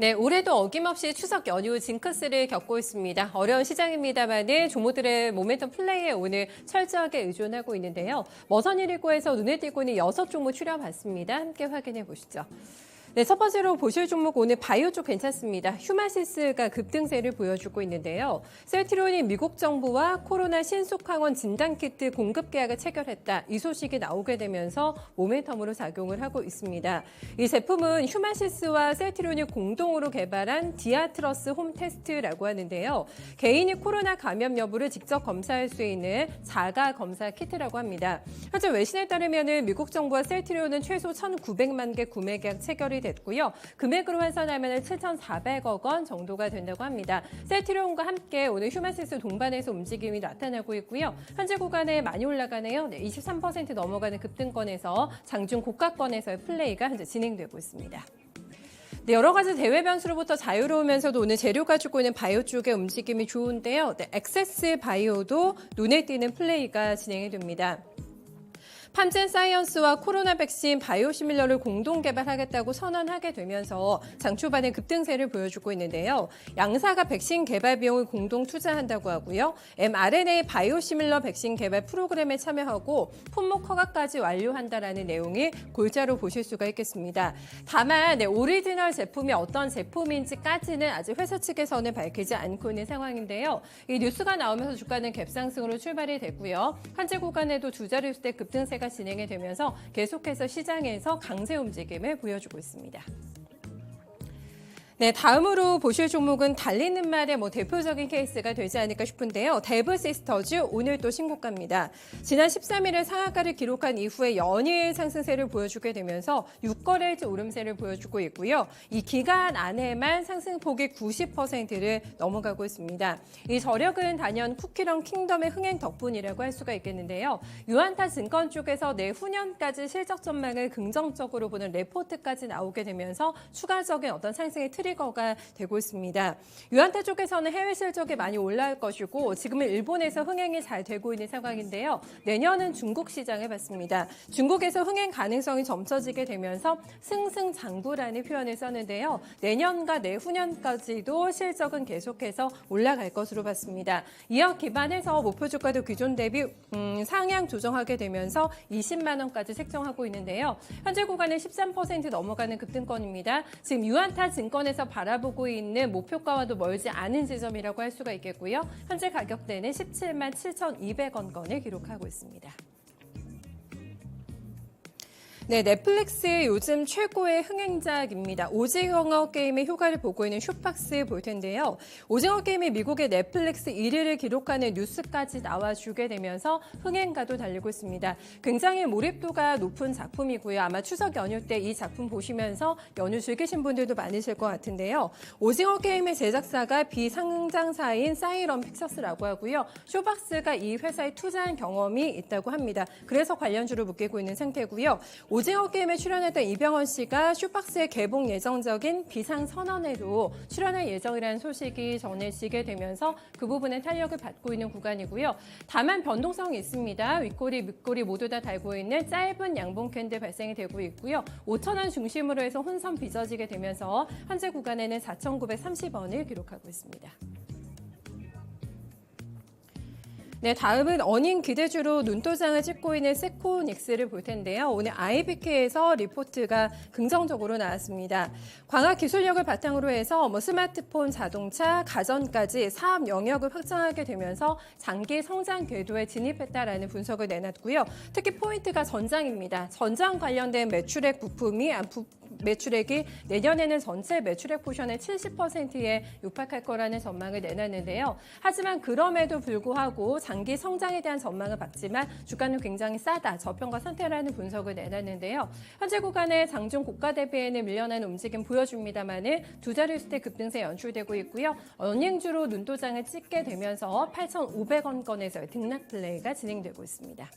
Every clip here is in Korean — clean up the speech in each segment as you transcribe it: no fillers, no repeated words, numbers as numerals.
네, 올해도 어김없이 추석 연휴 징크스를 겪고 있습니다. 어려운 시장입니다만 종목들의 모멘텀 플레이에 오늘 철저하게 의존하고 있는데요. 머선 1위고에서 눈에 띄고 있는 6종목 추려봤습니다. 함께 확인해 보시죠. 네, 첫 번째로 보실 종목 오늘 바이오 쪽 괜찮습니다. 휴마시스가 급등세를 보여주고 있는데요. 셀트리온이 미국 정부와 코로나 신속 항원 진단키트 공급 계약을 체결했다. 이 소식이 나오게 되면서 모멘텀으로 작용을 하고 있습니다. 이 제품은 휴마시스와 셀트리온이 공동으로 개발한 디아트러스 홈 테스트라고 하는데요. 개인이 코로나 감염 여부를 직접 검사할 수 있는 자가 검사 키트라고 합니다. 현재 외신에 따르면 미국 정부와 셀트리온은 최소 1,900만 개 구매 계약 체결이 됐고요. 금액으로 환산하면 7,400억 원 정도가 된다고 합니다. 셀트리온과 함께 오늘 휴마시스 동반해서 움직임이 나타나고 있고요. 현재 구간에 많이 올라가네요. 23% 넘어가는 급등권에서 장중 고가권에서의 플레이가 현재 진행되고 있습니다. 네, 여러 가지 대외 변수로부터 자유로우면서도 오늘 재료 가지고 있는 바이오 쪽의 움직임이 좋은데요. 엑세스 바이오도 눈에 띄는 플레이가 진행이 됩니다. 팜젠 사이언스와 코로나 백신 바이오시밀러를 공동 개발하겠다고 선언하게 되면서 장 초반에 급등세를 보여주고 있는데요. 양사가 백신 개발 비용을 공동 투자한다고 하고요. mRNA 바이오시밀러 백신 개발 프로그램에 참여하고 품목 허가까지 완료한다라는 내용이 골자로 보실 수가 있겠습니다. 다만 오리지널 제품이 어떤 제품인지까지는 아직 회사 측에서는 밝히지 않고 있는 상황인데요. 이 뉴스가 나오면서 주가는 갭상승으로 출발이 됐고요. 현재 구간에도 두 자릿수대 급등세가 진행이 되면서 계속해서 시장에서 강세 움직임을 보여주고 있습니다. 네, 다음으로 보실 종목은 달리는 말의 대표적인 케이스가 되지 않을까 싶은데요. 데브 시스터즈 오늘 또 신고가입니다. 지난 13일에 상한가를 기록한 이후에 연일 상승세를 보여주게 되면서 6거래일째 오름세를 보여주고 있고요. 이 기간 안에만 상승폭이 90%를 넘어가고 있습니다. 이 저력은 단연 쿠키런 킹덤의 흥행 덕분이라고 할 수가 있겠는데요. 유한타 증권 쪽에서 내후년까지 실적 전망을 긍정적으로 보는 레포트까지 나오게 되면서 추가적인 어떤 상승의 트리거가 되고 있습니다. 유한타 쪽에서는 해외 실적이 많이 올라올 것이고 지금은 일본에서 흥행이 잘 되고 있는 상황인데요. 내년은 중국 시장을 봤습니다. 중국에서 흥행 가능성이 점쳐지게 되면서 승승장구라는 표현을 썼는데요. 내년과 내후년까지도 실적은 계속해서 올라갈 것으로 봤습니다. 이어 기반해서 목표 주가도 기존 대비 상향 조정하게 되면서 20만 원까지 책정하고 있는데요. 현재 구간은 13% 넘어가는 급등권입니다. 지금 유한타 증권에서 바라보고 있는 목표가와도 멀지 않은 지점이라고 할 수가 있겠고요. 현재 가격대는 17만 7,200원권을 기록하고 있습니다. 네, 넷플릭스의 요즘 최고의 흥행작입니다. 오징어 게임의 효과를 보고 있는 슈박스 볼 텐데요. 오징어 게임이 미국의 넷플릭스 1위를 기록하는 뉴스까지 나와주게 되면서 흥행가도 달리고 있습니다. 굉장히 몰입도가 높은 작품이고요. 아마 추석 연휴 때 이 작품 보시면서 연휴 즐기신 분들도 많으실 것 같은데요. 오징어 게임의 제작사가 비상장사인 사이런 픽처스라고 하고요. 슈박스가 이 회사에 투자한 경험이 있다고 합니다. 그래서 관련주를 묶이고 있는 상태고요. 오징어 게임에 출연했던 이병헌 씨가 슈박스의 개봉 예정적인 비상선언에도 출연할 예정이라는 소식이 전해지게 되면서 그 부분에 탄력을 받고 있는 구간이고요. 다만 변동성이 있습니다. 윗꼬리, 밑꼬리 모두 다 달고 있는 짧은 양봉 캔들 발생이 되고 있고요. 5,000원 중심으로 해서 혼선 빚어지게 되면서 현재 구간에는 4,930원을 기록하고 있습니다. 네, 다음은 어닝 기대주로 눈도장을 찍고 있는 세코닉스를 볼 텐데요. 오늘 IBK에서 리포트가 긍정적으로 나왔습니다. 광학 기술력을 바탕으로 해서 스마트폰, 자동차, 가전까지 사업 영역을 확장하게 되면서 장기 성장 궤도에 진입했다라는 분석을 내놨고요. 특히 포인트가 전장입니다. 전장 관련된 매출액 부품이 매출액이 내년에는 전체 매출액 포션의 70%에 육박할 거라는 전망을 내놨는데요. 하지만 그럼에도 불구하고 장기 성장에 대한 전망을 받지만 주가는 굉장히 싸다, 저평가 상태라는 분석을 내놨는데요. 현재 구간에 장중 고가 대비에는 밀려나는 움직임 보여줍니다만은 두 자릿수대 급등세 연출되고 있고요. 어닝주로 눈도장을 찍게 되면서 8,500원권에서의 등락 플레이가 진행되고 있습니다.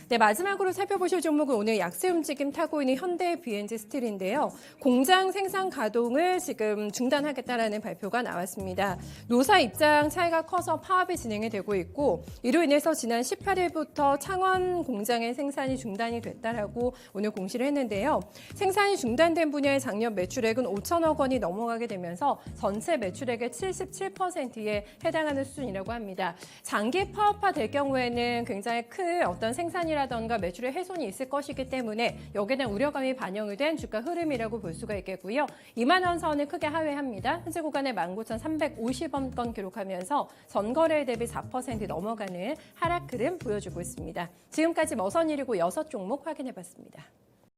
네, 마지막으로 살펴보실 종목은 오늘 약세 움직임 타고 있는 현대 BNG 스틸인데요. 공장 생산 가동을 지금 중단하겠다라는 발표가 나왔습니다. 노사 입장 차이가 커서 파업이 진행이 되고 있고 이로 인해서 지난 18일부터 창원 공장의 생산이 중단이 됐다라고 오늘 공시를 했는데요. 생산이 중단된 분야의 작년 매출액은 5천억 원이 넘어가게 되면서 전체 매출액의 77%에 해당하는 수준이라고 합니다. 장기 파업화 될 경우에는 굉장히 큰 어떤 생산이라던가 매출의 훼손이 있을 것이기 때문에 여기에 대한 우려감이 반영이 된 주가 흐름이라고 볼 수가 있겠고요. 2만 원 선을 크게 하회합니다. 현재 구간에 19,350원권 기록하면서 전거래 대비 4% 넘어가는 하락 흐름 보여주고 있습니다. 지금까지 머선일이고 6종목 확인해봤습니다.